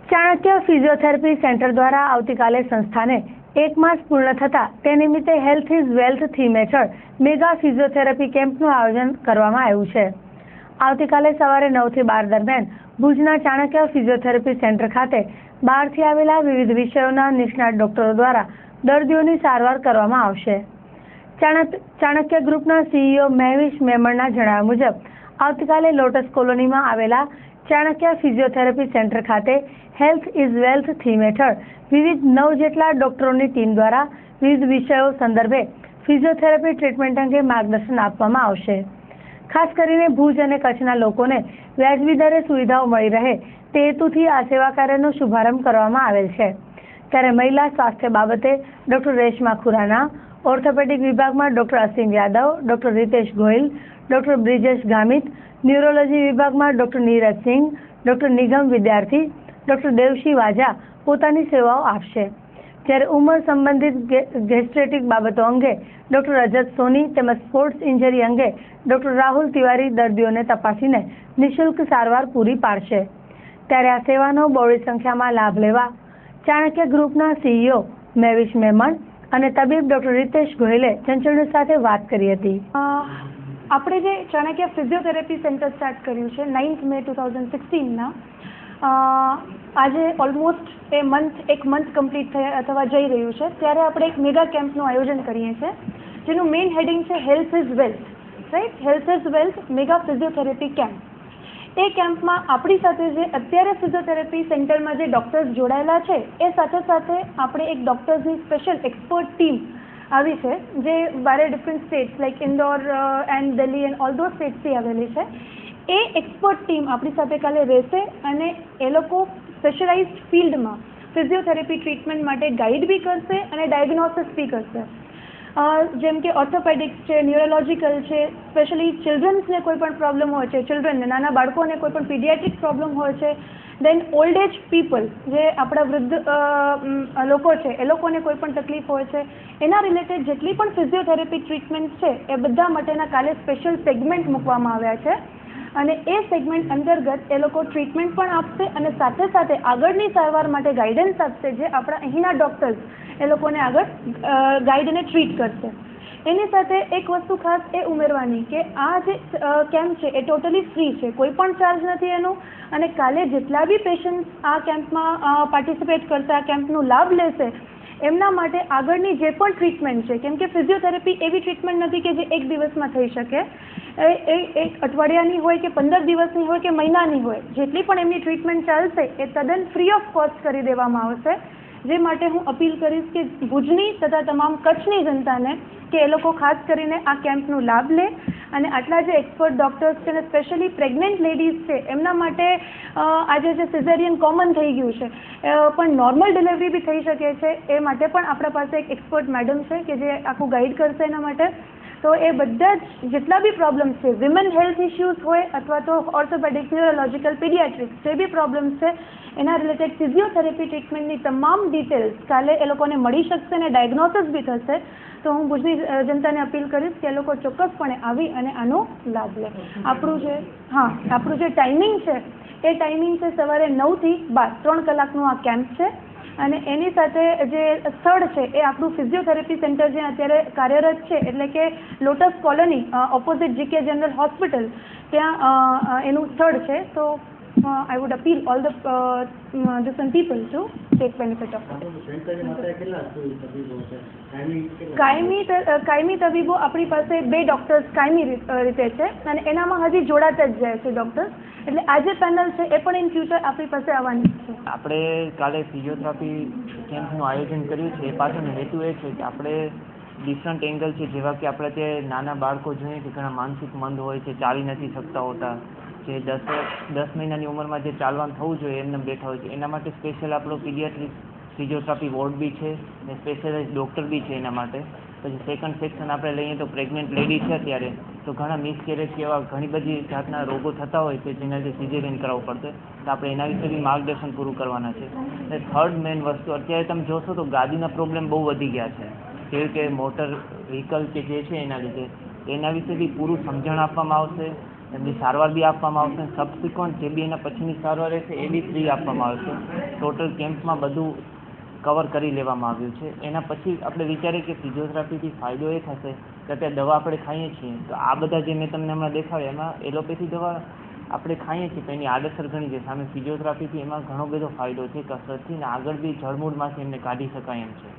Chanakya physiotherapy centre દ્વારા આવતીકાલે સંસ્થાને 1 માસ પૂર્ણ થતા તે નિમિત્તે હેલ્થ ઇઝ વેલ્થ થીમ હેઠળ મેગા ફિઝિયોથેરાપી કેમ્પનું આયોજન કરવામાં આવ્યું છે। આવતીકાલે સવારે 9 થી 12 દરમિયાન ભુજના ચાણક્ય ફિઝિયોથેરાપી સેન્ટર ખાતે બહારથી આવેલા વિવિધ વિષયોના નિષ્ણાત ડોક્ટરો દ્વારા દર્દીઓની સારવાર કરવામાં આવશે। ચાણક્ય ગ્રુપના CEO મહેવિશ મેમણના જણાવ્યા મુજબ આવતીકાલે લોટસ કોલોનીમાં આવેલા ચાણક્ય ફિઝિયોથેરાપી સેન્ટર ખાતે હેલ્થ ઇઝ વેલ્થ થીમ હેઠળ વિવિધ 9 જેટલા ડોક્ટરોની ટીમ દ્વારા વિવિધ વિષયો સંદર્ભે ફિઝિયોથેરાપી ટ્રીટમેન્ટ અંગે માર્ગદર્શન આપવામાં આવશે। ખાસ કરીને ભુજ અને કચ્છના લોકોને વ્યાજબી દરે સુવિધાઓ મળી રહે તે હેતુથી આ સેવા કાર્યનો શુભારંભ કરવામાં આવેલ છે। ત્યારે મહિલા સ્વાસ્થ્ય બાબતે ડોક્ટર રેશમા ખુરાના, ઓર્થોપેડિક વિભાગમાં ડોક્ટર અસીમ Yadav, doctor Ritesh Gohil, doctor Brijesh Gamit, neurology વિભાગમાં ડોક્ટર નીરજ સિંઘ, ડોક્ટર નિગમ વિદ્યાર્થી, ડોક્ટર દેવશી વાજા પોતાની સેવાઓ આપશે। જ્યારે ઉંમર સંબંધિત ગેસ્ટ્રેટિક બાબતો અંગે ડોક્ટર રજત સોની તેમજ સ્પોર્ટ્સ ઇન્જરી અંગે ડોક્ટર રાહુલ તિવારી દર્દીઓને તપાસીને નિઃશુલ્ક સારવાર પૂરી પાડશે। ત્યારે આ સેવાનો બહોળી સંખ્યામાં લાભ લેવા ચાણક્ય ગ્રુપના CEO મહેવિશ મેમણ અને તબીબ ડોક્ટર રીતેશ ગોહિલે ચંચળ સાથે વાત કરી હતી। આપણે જે ચાણક્ય ફિઝિયોથેરાપી સેન્ટર સ્ટાર્ટ કર્યું છે 9th મે 2016 આજે ઓલમોસ્ટ એક મંથ કમ્પ્લીટ થવા જઈ રહ્યું છે। ત્યારે આપણે એક મેગા કેમ્પનું આયોજન કરીએ છીએ જેનું મેઇન હેડિંગ છે health is wealth, right? Health is wealth mega physiotherapy camp. એ કેમ્પમાં આપણી સાથે જે અત્યારે ફિઝિયોથેરાપી સેન્ટરમાં જે ડૉક્ટર્સ જોડાયેલા છે એ સાથે સાથે આપણે એક ડૉક્ટર્સની સ્પેશિયલ એક્સપર્ટ ટીમ આવી છે જે 12 different states like Indore and Delhi and all those સ્ટેટ્સથી આવેલી છે। એ એક્સપર્ટ ટીમ આપણી સાથે કાલે રહેશે અને એ લોકો સ્પેશિયલાઇઝ્ડ ફિલ્ડમાં ફિઝિયોથેરાપી ટ્રીટમેન્ટ માટે ગાઈડ બી કરશે અને ડાયગ્નોસિસ બી કરશે। જેમ કે ઓર્થોપેડિક્સ છે, ન્યુરોલોજીકલ છે, સ્પેશિયલી ચિલ્ડ્રન્સને કોઈ પણ પ્રોબ્લેમ હોય છે, ચિલ્ડ્રનને નાના બાળકોને કોઈ પણ પીડિયાટ્રિક પ્રોબ્લેમ હોય છે, દેન ઓલ્ડ એજ પીપલ જે આપણા વૃદ્ધ લોકો છે એ લોકોને કોઈ પણ તકલીફ હોય છે એના રિલેટેડ જેટલી પણ ફિઝિયોથેરાપી ટ્રીટમેન્ટ છે એ બધા માટેના કાલે સ્પેશિયલ સેગમેન્ટ મૂકવામાં આવ્યા છે અને એ સેગમેન્ટ અંતર્ગત એ લોકો ટ્રીટમેન્ટ પણ આપશે અને સાથે સાથે આગળની સારવાર માટે ગાઈડન્સ આપશે જે આપણા અહીંના ડૉક્ટર્સ એ લોકોને આગળ ગાઈડ અને ટ્રીટ કરશે। એની સાથે એક વસ્તુ ખાસ એ ઉમેરવાની કે આ જે કેમ્પ છે એ ટોટલી ફ્રી છે, કોઈ પણ ચાર્જ નથી એનું અને કાલે જેટલા બી પેશન્ટ્સ આ કેમ્પમાં પાર્ટિસિપેટ કરતા કેમ્પનો લાભ લેશે એમના માટે આગળની જે પણ ટ્રીટમેન્ટ છે, કેમ કે ફિઝિયોથેરાપી એવી ટ્રીટમેન્ટ નથી કે જે એક દિવસમાં થઈ શકે, એ એક અઠવાડિયાની હોય કે 15 દિવસની હોય કે મહિનાની હોય, જેટલી પણ એમની ટ્રીટમેન્ટ ચાલશે એ તદ્દન ફ્રી ઓફ કોસ્ટ કરી દેવામાં આવશે। જે માટે હું અપીલ કરીશ કે ભુજની તથા તમામ કચ્છની જનતાને કે એ લોકો ખાસ કરીને આ કેમ્પનો લાભ લે અને આટલા જે એક્સપર્ટ ડૉક્ટર્સ છે અને સ્પેશિયલી પ્રેગ્નન્ટ લેડીઝ છે એમના માટે આજે જે સિઝેરિયન કોમન થઈ ગયું છે પણ નોર્મલ ડિલિવરી બી થઈ શકે છે એ માટે પણ આપણા પાસે એક એક્સપર્ટ મેડમ છે કે જે આખું ગાઈડ કરશે એના માટે। તો એ બધા જ જેટલા બી પ્રોબ્લેમ્સ છે, વિમેન હેલ્થ ઇશ્યુઝ હોય અથવા તો ઓર્થોપેડિક, ન્યુરોલોજીકલ, પીડિયાટ્રિક્સ જે બી પ્રોબ્લેમ્સ છે એના રિલેટેડ ફિઝિયોથેરાપી ટ્રીટમેન્ટની તમામ ડિટેલ્સ કાલે એ લોકોને મળી શકશે અને ડાયગ્નોસિસ બી થશે। તો હું ભુજની જનતાને અપીલ કરીશ કે એ લોકો ચોક્કસપણે આવી અને આનો લાભ લે। આપણું જે ટાઈમિંગ છે એ ટાઈમિંગ છે સવારે 9 થી 12, 3 કલાકનું આ કેમ્પ છે અને એની સાથે જે સ્થળ છે એ આપણું ફિઝિયોથેરાપી સેન્ટર જે અત્યારે કાર્યરત છે એટલે કે lotus colony opposite GK general hospital ત્યાં એનું સ્થળ છે। તો I would appeal all the different people to take benefit of it. કાયમી તબીબો આપણી પાસે 2 ડૉક્ટર્સ કાયમી રીતે છે અને એનામાં હજી જોડાતા જ જાય છે ડૉક્ટર્સ, એટલે આજે પેનલ છે એ પણ ઇન ફ્યુચર આપણી પાસે આવવાની છે। આપણે કાલે ફિઝિયોથેરાપી કેમ્પનું આયોજન કર્યું છે એ પાછળનો હેતુ એ છે કે આપણે ડિફરન્ટ એંગલ છે, જેવા કે આપણે તે નાના બાળકો જોઈએ કે ઘણા માનસિક મંદ હોય છે, ચાલી નથી શકતા હોતા, જે 10 મહિનાની ઉંમરમાં જે ચાલવાનું થવું જોઈએ એમને બેઠા હોય છે, એના માટે સ્પેશિયલ આપણો પીડિયાટ્રિક ફિઝિયોથેરાપી વોર્ડ બી છે અને સ્પેશિયલાઇઝ ડૉક્ટર બી છે એના માટે। પછી સેકન્ડ સેક્શન આપણે લઈએ તો પ્રેગ્નન્ટ લેડી છે અત્યારે તો ઘણા મિસકેરેજ કે એવા ઘણી બધી જાતના રોગો થતા હોય છે જેના લીધે સિઝેરિયન કરાવવું પડશે, તો આપણે એના વિશે બી માર્ગદર્શન પૂરું કરવાના છે। અને થર્ડ મેઇન વસ્તુ અત્યારે તમે જોશો તો ગાદીના પ્રોબ્લેમ બહુ વધી ગયા છે, જેવી કે મોટર વ્હીકલ કે જે છે એના લીધે એના વિશે બી પૂરું સમજણ આપવામાં આવશે એમની સારવાર બી આપવામાં આવશે, સબસિક્વન્ટ જે બી એના પછીની સારવાર રહેશે એ બી ફ્રી આપવામાં આવશે. ટોટલ કેમ્પમાં બધું કવર કરી લેવામાં આવ્યું છે. એના પછી આપણે વિચારીએ કે ફિઝિયોથેરાપીથી ફાયદો એ થશે કે અત્યારે દવા આપણે ખાઈએ છીએ તો આ બધા જે મેં તમને હમણાં દેખાડ્યા એમાં એલોપેથી દવા આપણે ખાઈએ છીએ તો એની આડઅસર ઘણી છે. સામે ફિઝિયોથેરાપીથી એમાં ઘણો બધો ફાયદો છે કસરતથી, ને આગળ બી જળમૂળમાંથી એમને કાઢી શકાય એમ છે.